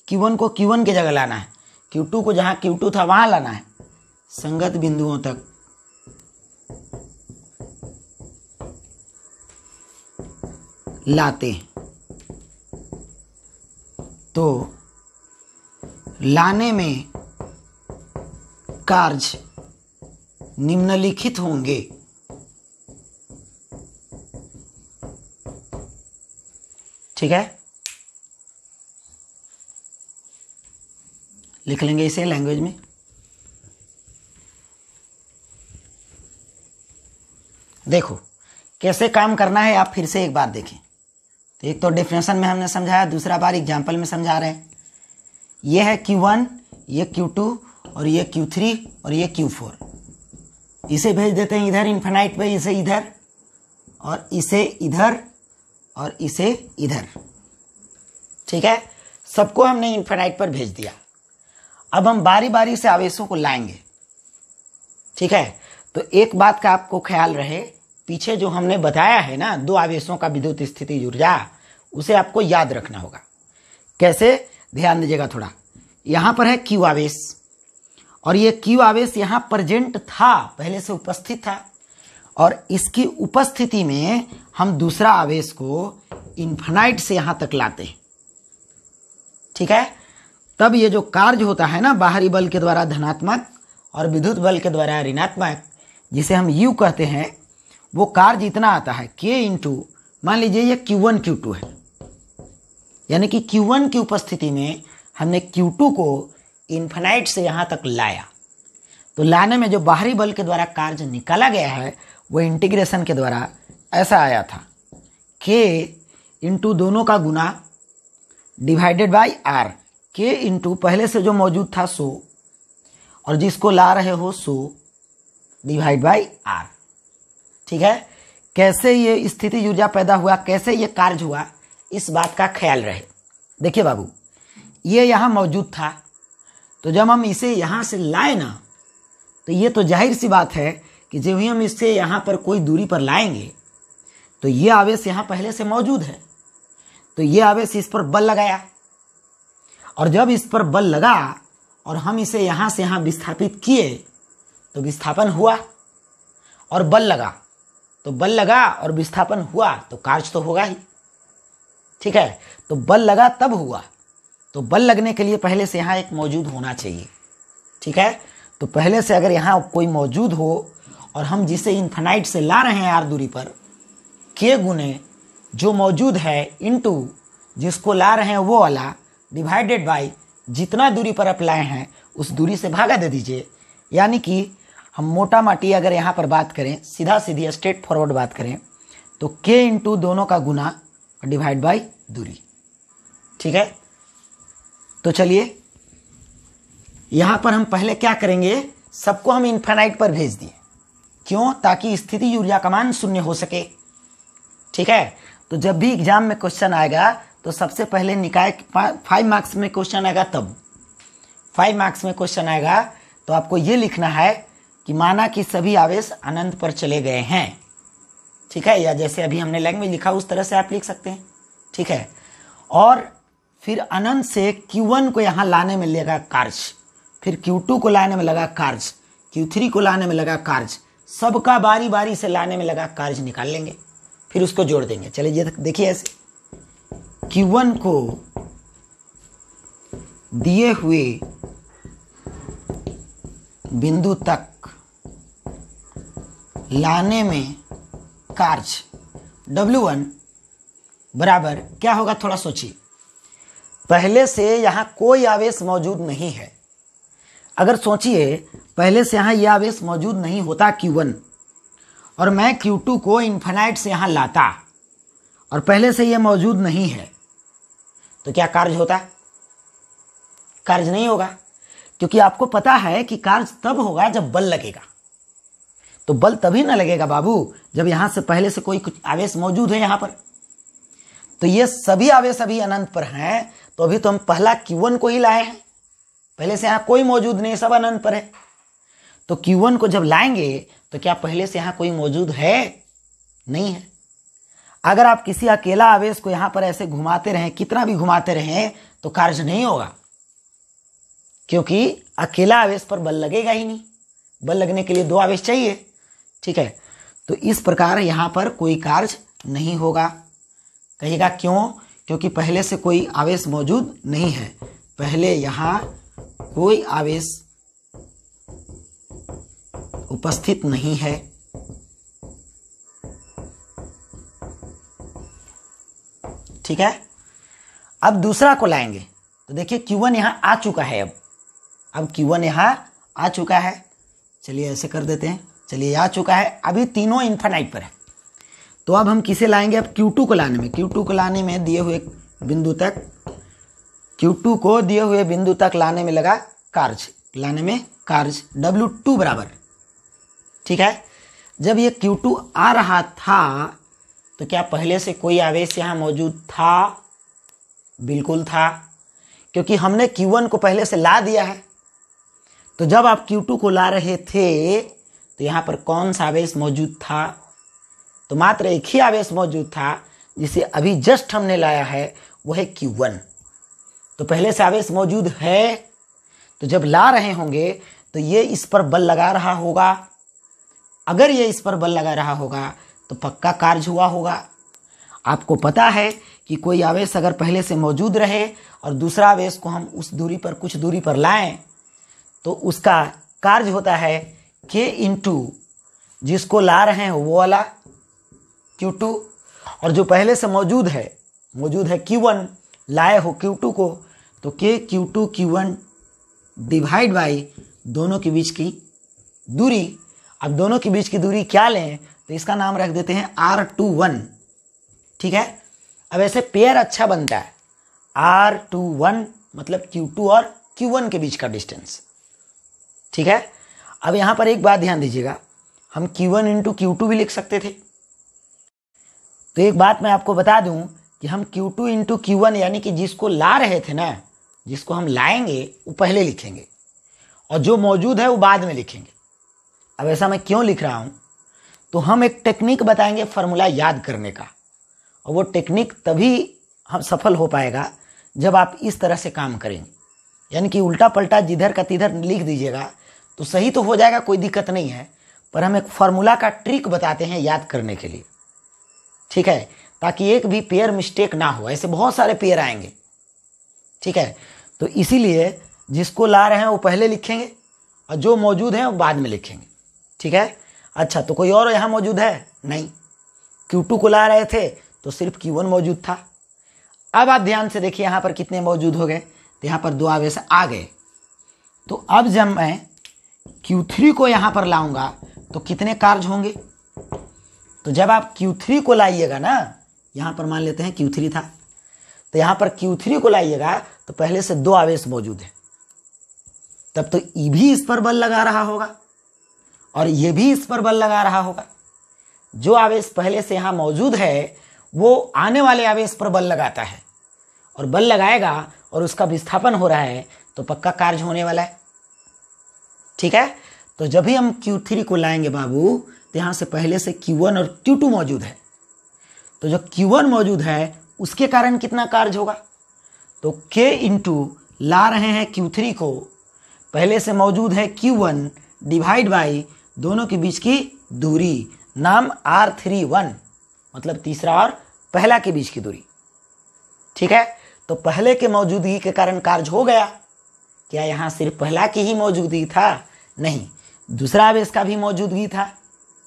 Q1 को Q1 की जगह लाना है, Q2 को जहां Q2 था वहां लाना है, संगत बिंदुओं तक लाते हैं। तो लाने में कार्य निम्नलिखित होंगे। ठीक है, लिख लेंगे इसे लैंग्वेज में। देखो कैसे काम करना है, आप फिर से एक बार देखें। तो एक तो डेफिनेशन में हमने समझाया, दूसरा बार एग्जाम्पल में समझा रहे हैं। ये है Q1, ये Q2 और ये Q3 और ये Q4। इसे भेज देते हैं इधर इन्फिनाइट पे, इसे इधर और इसे इधर और इसे इधर। ठीक है, सबको हमने इन्फिनाइट पर भेज दिया। अब हम बारी बारी से आवेशों को लाएंगे। ठीक है, तो एक बात का आपको ख्याल रहे, पीछे जो हमने बताया है ना, दो आवेशों का विद्युत स्थिति ऊर्जा, उसे आपको याद रखना होगा। कैसे, ध्यान दीजिएगा थोड़ा। यहां पर है Q आवेश और ये Q आवेश यहां प्रेजेंट था, पहले से उपस्थित था, और इसकी उपस्थिति में हम दूसरा आवेश को इन्फिनाइट से यहां तक लाते हैं। ठीक है, तब ये जो कार्य होता है ना, बाहरी बल के द्वारा धनात्मक और विद्युत बल के द्वारा ऋणात्मक, जिसे हम U कहते हैं, वो कार्य इतना आता है K इंटू, मान लीजिए ये Q1 Q2 है, यानी कि Q1 की उपस्थिति में हमने Q2 को इन्फिनाइट से यहां तक लाया। तो लाने में जो बाहरी बल के द्वारा कार्य निकाला गया है वो इंटीग्रेशन के द्वारा ऐसा आया था, K इंटू दोनों का गुना divided by R। K into पहले से जो मौजूद था 100 और जिसको ला रहे हो 100 डिवाइड बाई R। ठीक है, कैसे ये स्थिति ऊर्जा पैदा हुआ, कैसे ये कार्य हुआ, इस बात का ख्याल रहे। देखिए बाबू, ये यहाँ मौजूद था, तो जब हम इसे यहाँ से लाए ना, तो ये तो जाहिर सी बात है कि जब भी हम इससे यहाँ पर कोई दूरी पर लाएंगे तो ये आवेश यहाँ पहले से मौजूद है, तो ये आवेश इस पर बल लगाया, और जब इस पर बल लगा और हम इसे यहाँ से यहाँ विस्थापित किए तो विस्थापन हुआ, और बल लगा तो बल लगा और विस्थापन हुआ, तो कार्य तो होगा ही। ठीक है, तो बल लगा तब हुआ, तो बल लगने के लिए पहले से यहाँ एक मौजूद होना चाहिए। ठीक है, तो पहले से अगर यहाँ कोई मौजूद हो और हम जिसे इन्फिनाइट से ला रहे हैं R दूरी पर, K गुने जो मौजूद है इंटू जिसको ला रहे हैं वो वाला डिवाइडेड बाई जितना दूरी पर आप लाए हैं उस दूरी से भागा दे दीजिए। यानी कि हम मोटा माटी अगर यहाँ पर बात करें, सीधा सीधी स्ट्रेट फॉरवर्ड बात करें, तो K इंटू दोनों का गुना डिवाइड बाई दूरी। ठीक है, तो चलिए यहां पर हम पहले क्या करेंगे, सबको हम इन्फिनाइट पर भेज दिए। क्यों, ताकि स्थिति ऊर्जा का मान 0 हो सके। ठीक है, तो जब भी एग्जाम में क्वेश्चन आएगा तो सबसे पहले निकाय 5 मार्क्स में क्वेश्चन आएगा, तब 5 मार्क्स में क्वेश्चन आएगा तो आपको ये लिखना है कि माना कि सभी आवेश अनंत पर चले गए हैं। ठीक है, या जैसे अभी हमने लैंग्वेज लिखा उस तरह से आप लिख सकते हैं। ठीक है, और फिर अनंत से Q1 को यहाँ लाने में लगा कार्य, फिर Q2 को लाने में लगा कार्य, Q3 को लाने में लगा कार्य, सबका बारी बारी से लाने में लगा कार्य निकाल लेंगे, फिर उसको जोड़ देंगे। चलिए ये देखिए, ऐसे Q1 को दिए हुए बिंदु तक लाने में कार्य W1 बराबर क्या होगा, थोड़ा सोचिए। पहले से यहां कोई आवेश मौजूद नहीं है। अगर सोचिए पहले से यहां यह आवेश मौजूद नहीं होता Q1, और मैं Q2 को इन्फिनाइट से यहां लाता और पहले से यह मौजूद नहीं है, तो क्या कार्य होता, कार्य नहीं होगा, क्योंकि आपको पता है कि कार्य तब होगा जब बल लगेगा। तो बल तभी ना लगेगा बाबू जब यहां से पहले से कोई कुछ आवेश मौजूद है यहां पर। तो ये सभी आवेश अभी अनंत पर हैं, तो अभी तो हम पहला Q1 को ही लाए हैं, पहले से यहां कोई मौजूद नहीं, सब अनंत पर है। तो Q1 को जब लाएंगे तो क्या पहले से यहां कोई मौजूद है? नहीं है। अगर आप किसी अकेला आवेश को यहां पर ऐसे घुमाते रहें, कितना भी घुमाते रहें, तो कार्य नहीं होगा, क्योंकि अकेला आवेश पर बल लगेगा ही नहीं। बल लगने के लिए दो आवेश चाहिए। ठीक है, तो इस प्रकार यहां पर कोई कार्य नहीं होगा। कहिएगा क्यों? क्योंकि पहले से कोई आवेश मौजूद नहीं है, पहले यहां कोई आवेश उपस्थित नहीं है। ठीक है, अब दूसरा को लाएंगे तो देखिए Q1 यहां आ चुका है। अब Q1 यहां आ चुका है। चलिए ऐसे कर देते हैं, चलिए आ चुका है। अभी तीनों इन्फिनाइट पर है, तो अब हम किसे लाएंगे? अब Q2 को लाने में, Q2 को लाने में दिए हुए बिंदु तक, Q2 को दिए हुए बिंदु तक लाने में लगा कार्य, लाने में कार्य W2 बराबर। ठीक है, जब ये Q2 आ रहा था तो क्या पहले से कोई आवेश यहां मौजूद था? बिल्कुल था, क्योंकि हमने Q1 को पहले से ला दिया है। तो जब आप Q2 को ला रहे थे तो यहां पर कौन सा आवेश मौजूद था? तो मात्र एक ही आवेश मौजूद था, जिसे अभी जस्ट हमने लाया है, वो है Q1। तो पहले से आवेश मौजूद है, तो जब ला रहे होंगे तो ये इस पर बल लगा रहा होगा। अगर ये इस पर बल लगा रहा होगा तो पक्का कार्य हुआ होगा। आपको पता है कि कोई आवेश अगर पहले से मौजूद रहे और दूसरा आवेश को हम उस दूरी पर, कुछ दूरी पर लाएं, तो उसका कार्य होता है K इंटू जिसको ला रहे हैं वो वाला Q2, और जो पहले से मौजूद है Q1, लाए हो Q2 को, तो K Q2 Q1 divide by दोनों के बीच की दूरी। अब दोनों के बीच की दूरी क्या लें? तो इसका नाम रख देते हैं R21। ठीक है, अब ऐसे पेयर अच्छा बनता है, R21 मतलब Q2 और Q1 के बीच का डिस्टेंस। ठीक है, अब यहां पर एक बात ध्यान दीजिएगा, हम Q1 इंटू Q2 भी लिख सकते थे। तो एक बात मैं आपको बता दूं कि हम Q2 इंटू Q1 यानी कि जिसको ला रहे थे ना, जिसको हम लाएंगे वो पहले लिखेंगे और जो मौजूद है वो बाद में लिखेंगे। अब ऐसा मैं क्यों लिख रहा हूं? तो हम एक टेक्निक बताएंगे फार्मूला याद करने का, और वो टेक्निक तभी हम सफल हो पाएगा जब आप इस तरह से काम करेंगे, यानी कि उल्टा पलटा जिधर का तिधर लिख दीजिएगा तो सही तो हो जाएगा, कोई दिक्कत नहीं है, पर हम एक फार्मूला का ट्रिक बताते हैं याद करने के लिए। ठीक है, ताकि एक भी पेयर मिस्टेक ना हो, ऐसे बहुत सारे पेयर आएंगे। ठीक है, तो इसीलिए जिसको ला रहे हैं वो पहले लिखेंगे और जो मौजूद है वो बाद में लिखेंगे। ठीक है, अच्छा तो कोई और यहाँ मौजूद है? नहीं, Q2 को ला रहे थे तो सिर्फ Q1 मौजूद था। अब आप ध्यान से देखिए यहाँ पर कितने मौजूद हो गए, तो यहाँ पर दो आवेश आ गए। तो अब जब मैं Q3 को यहाँ पर लाऊंगा तो कितने कार्य होंगे? तो जब आप Q3 को लाइएगा ना, यहाँ पर मान लेते हैं Q3 था, तो यहाँ पर Q3 को लाइएगा तो पहले से दो आवेश मौजूद है, तब तो ये भी इस पर बल लगा रहा होगा और ये भी इस पर बल लगा रहा होगा। जो आवेश पहले से यहाँ मौजूद है वो आने वाले आवेश पर बल लगाता है और बल लगाएगा और उसका विस्थापन हो रहा है, तो पक्का कार्य होने वाला है। ठीक है, तो जब भी हम Q3 को लाएंगे बाबू, तो यहाँ से पहले से Q1 और Q2 मौजूद है, तो जो Q1 मौजूद है उसके कारण कितना कार्य होगा? तो K इंटू ला रहे हैं Q3 को, पहले से मौजूद है Q1 डिवाइड बाई दोनों के बीच की दूरी, नाम R31 मतलब तीसरा और पहला के बीच की दूरी। ठीक है, तो पहले के मौजूदगी के कारण कार्य हो गया। क्या यहाँ सिर्फ पहला की ही मौजूदगी था? नहीं, दूसरा आवेश का भी मौजूदगी था,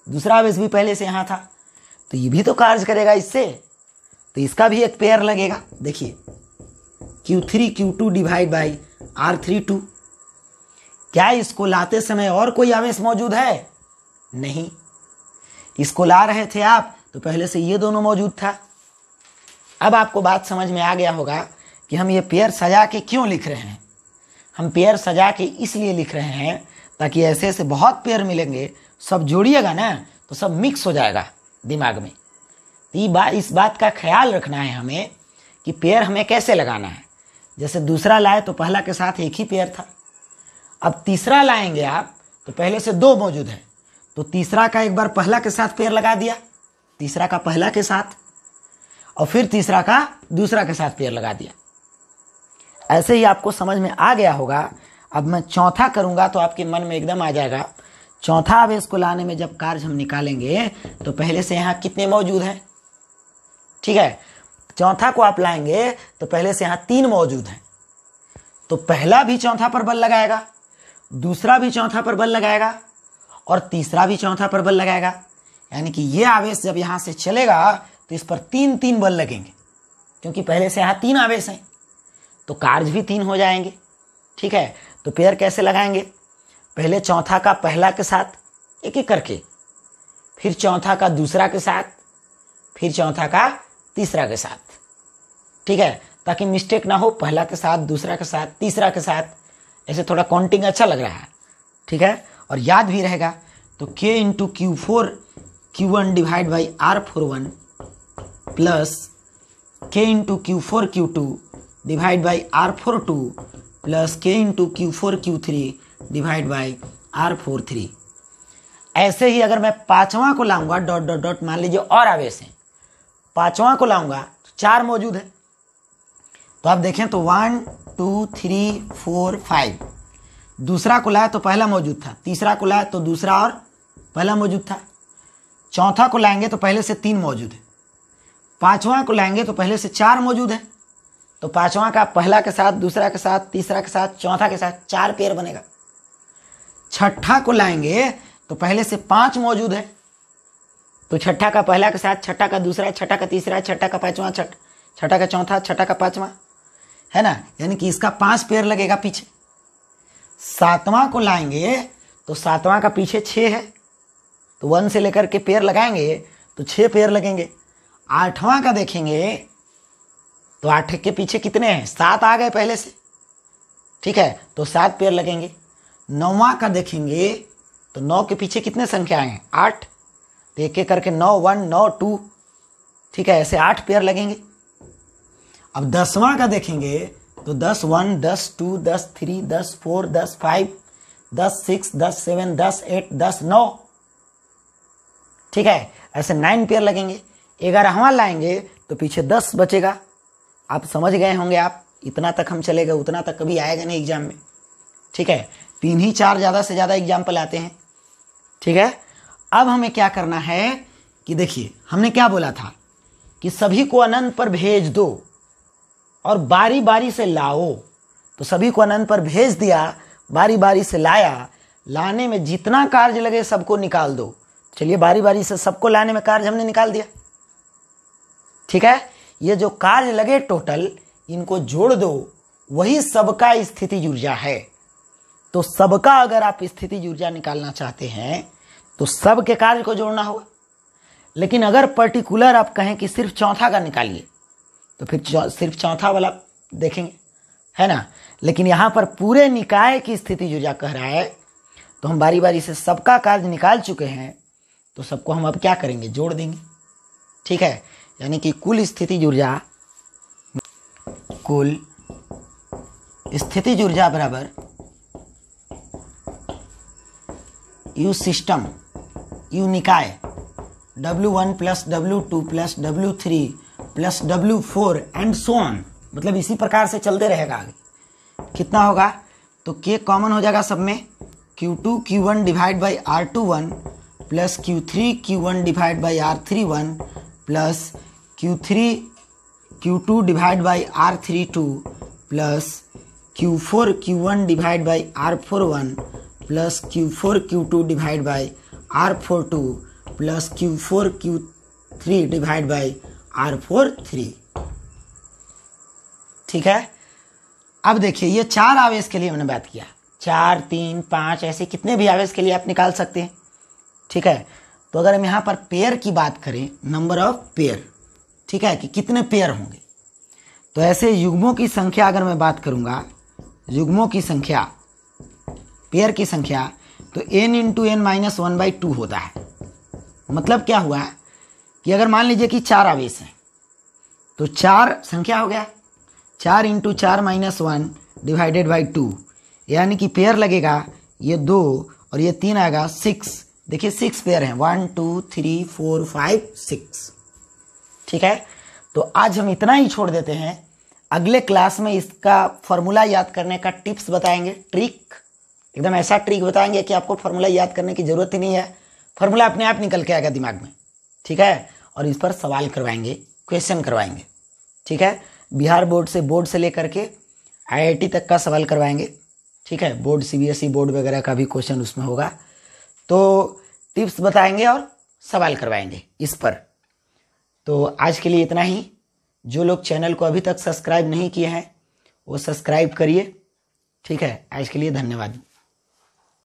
दूसरा आवेश भी पहले से यहाँ था, तो ये भी तो कार्य करेगा इससे, तो इसका भी एक पेयर लगेगा। देखिए Q3 Q2 divide by R32। क्या इसको लाते समय और कोई आवेश मौजूद है? नहीं, इसको ला रहे थे आप तो पहले से ये दोनों मौजूद था। अब आपको बात समझ में आ गया होगा कि हम ये पेयर सजा के क्यों लिख रहे हैं। हम पेयर सजा के इसलिए लिख रहे हैं ताकि ऐसे ऐसे बहुत पेयर मिलेंगे, सब जोड़िएगा ना तो सब मिक्स हो जाएगा दिमाग में। तो इस बात का ख्याल रखना है हमें कि पेयर हमें कैसे लगाना है। जैसे दूसरा लाए तो पहला के साथ एक ही पेयर था, अब तीसरा लाएंगे आप तो पहले से दो मौजूद है, तो तीसरा का एक बार पहला के साथ पेयर लगा दिया, तीसरा का पहला के साथ, और फिर तीसरा का दूसरा के साथ पेयर लगा दिया। ऐसे ही आपको समझ में आ गया होगा। अब मैं चौथा करूंगा तो आपके मन में एकदम आ जाएगा। चौथा आवेश को लाने में जब कार्य हम निकालेंगे तो पहले से यहाँ कितने मौजूद हैं, ठीक है। चौथा को आप लाएंगे तो पहले से यहाँ 3 मौजूद हैं, तो पहला भी चौथा पर बल लगाएगा, दूसरा भी चौथा पर बल लगाएगा और तीसरा भी चौथा पर बल लगाएगा। यानी कि ये आवेश जब यहाँ से चलेगा तो इस पर 3 बल लगेंगे, क्योंकि पहले से यहाँ 3 आवेश हैं तो कार्य भी 3 हो जाएंगे, ठीक है। तो पेयर कैसे लगाएंगे, पहले चौथा का पहला के साथ एक एक करके, फिर चौथा का दूसरा के साथ, फिर चौथा का तीसरा के साथ, ठीक है, ताकि मिस्टेक ना हो। पहला के साथ, दूसरा के साथ, तीसरा के साथ, ऐसे थोड़ा काउंटिंग अच्छा लग रहा है, ठीक है, और याद भी रहेगा। तो K into Q4 Q1 divide by R41 plus K into Q4 Q2 divide by R42 plus K into Q4 Q3 divide by R43। ऐसे ही अगर मैं पांचवा को लाऊंगा, डॉट डॉट डॉट, मान लीजिए और आवेश हैं, पांचवा को लाऊंगा तो 4 मौजूद है, तो आप देखें तो 1 2 3 4 5। दूसरा को लाया तो पहला मौजूद था, तीसरा को लाया तो दूसरा और पहला मौजूद था, चौथा को लाएंगे तो पहले से 3 मौजूद है, पांचवा को लाएंगे तो पहले से 4 मौजूद है। तो पांचवा का पहला के साथ, दूसरा के साथ, तीसरा के साथ, चौथा के साथ 4 पेयर बनेगा। छठा को लाएंगे तो पहले से 5 मौजूद है, तो छठा का पहला के साथ, छठा का दूसरा, छठा का तीसरा, छठा का पांचवा, छठा का चौथा, छठा का पांचवा, है ना, यानी कि इसका 5 पेयर लगेगा पीछे। सातवां को लाएंगे तो सातवां का पीछे 6 है, तो 1 से लेकर के पेयर लगाएंगे तो 6 पेयर लगेंगे। आठवां का देखेंगे तो 8 के पीछे कितने हैं, 7 आ गए पहले से, ठीक है, तो 7 पेयर लगेंगे। नौवां का देखेंगे तो 9 के पीछे कितने संख्या हैं, 8, तो एक एक करके 9 1 9 2, ठीक है, ऐसे 8 पेयर लगेंगे। अब 10वां का देखेंगे तो 10 1 10 2 10 3 10 4 10 5 10 6 10 7 10 8 10 9, ठीक है, ऐसे 9 पेयर लगेंगे। 11वां लाएंगे तो पीछे 10 बचेगा। आप समझ गए होंगे, आप इतना तक हम चले गए, उतना तक कभी आएगा नहीं एग्जाम में, ठीक है। 3 ही 4 ज़्यादा से ज़्यादा एग्जाम्पल आते हैं, ठीक है। अब हमें क्या करना है कि देखिए, हमने क्या बोला था कि सभी को अनंत पर भेज दो और बारी बारी से लाओ। तो सभी को अनंत पर भेज दिया, बारी बारी से लाया, लाने में जितना कार्य लगे सबको निकाल दो। चलिए बारी बारी से सबको लाने में कार्य हमने निकाल दिया, ठीक है। ये जो कार्य लगे टोटल, इनको जोड़ दो, वही सबका स्थितिज ऊर्जा है। तो सबका अगर आप स्थितिज ऊर्जा निकालना चाहते हैं तो सब के कार्य को जोड़ना होगा। लेकिन अगर पर्टिकुलर आप कहें कि सिर्फ चौथा का निकालिए तो फिर सिर्फ चौथा वाला देखेंगे, है ना। लेकिन यहाँ पर पूरे निकाय की स्थितिज ऊर्जा कह रहा है, तो हम बारी बारी से सबका कार्य निकाल चुके हैं, तो सबको हम अब क्या करेंगे, जोड़ देंगे, ठीक है। यानी कि कुल स्थितिज ऊर्जा बराबर U सिस्टम U निकाय W1 plus W2 plus W3 plus W4 and so on, मतलब इसी प्रकार से चलते रहेगा आगे। कितना होगा, तो K कॉमन हो जाएगा सब में, Q2 Q1 divide by R21 plus Q3 Q1 divide by R31 plus Q3 Q2 divide by R32 plus Q4 Q1 divide by R41 plus Q4 Q2 divide by R42 plus Q4 Q3 divide by R43, ठीक है। अब देखिए, ये 4 आवेश के लिए हमने बात किया, 4 3 5 ऐसे कितने भी आवेश के लिए आप निकाल सकते हैं, ठीक है। तो अगर हम यहाँ पर पेयर की बात करें, नंबर ऑफ पेयर, ठीक है, कि कितने पेयर होंगे, तो ऐसे युग्मों की संख्या अगर मैं बात करूंगा युग्मों की संख्या, पेयर की संख्या, तो n इंटू एन माइनस 1/2 होता है। मतलब क्या हुआ कि अगर मान लीजिए कि 4 आवेश हैं तो 4 संख्या हो गया, 4 इंटू 4 माइनस 1 डिवाइडेड बाई 2, यानी कि पेयर लगेगा ये 2 और ये 3 आएगा 6। देखिए 6 पेयर हैं, 1 2 3 4 5 6। ठीक है, तो आज हम इतना ही छोड़ देते हैं। अगले क्लास में इसका फॉर्मूला याद करने का टिप्स बताएंगे, ट्रिक, एकदम ऐसा ट्रिक बताएंगे कि आपको फॉर्मूला याद करने की जरूरत ही नहीं है, फॉर्मूला अपने आप निकल के आएगा दिमाग में। ठीक है, और इस पर सवाल करवाएंगे, क्वेश्चन करवाएंगे। ठीक है, बिहार बोर्ड से लेकर के IIT तक का सवाल करवाएंगे। ठीक है, बोर्ड CBSE बोर्ड वगैरह का भी क्वेश्चन उसमें होगा। तो टिप्स बताएंगे और सवाल करवाएंगे इस पर। तो आज के लिए इतना ही। जो लोग चैनल को अभी तक सब्सक्राइब नहीं किए हैं वो सब्सक्राइब करिए। ठीक है, आज के लिए धन्यवाद।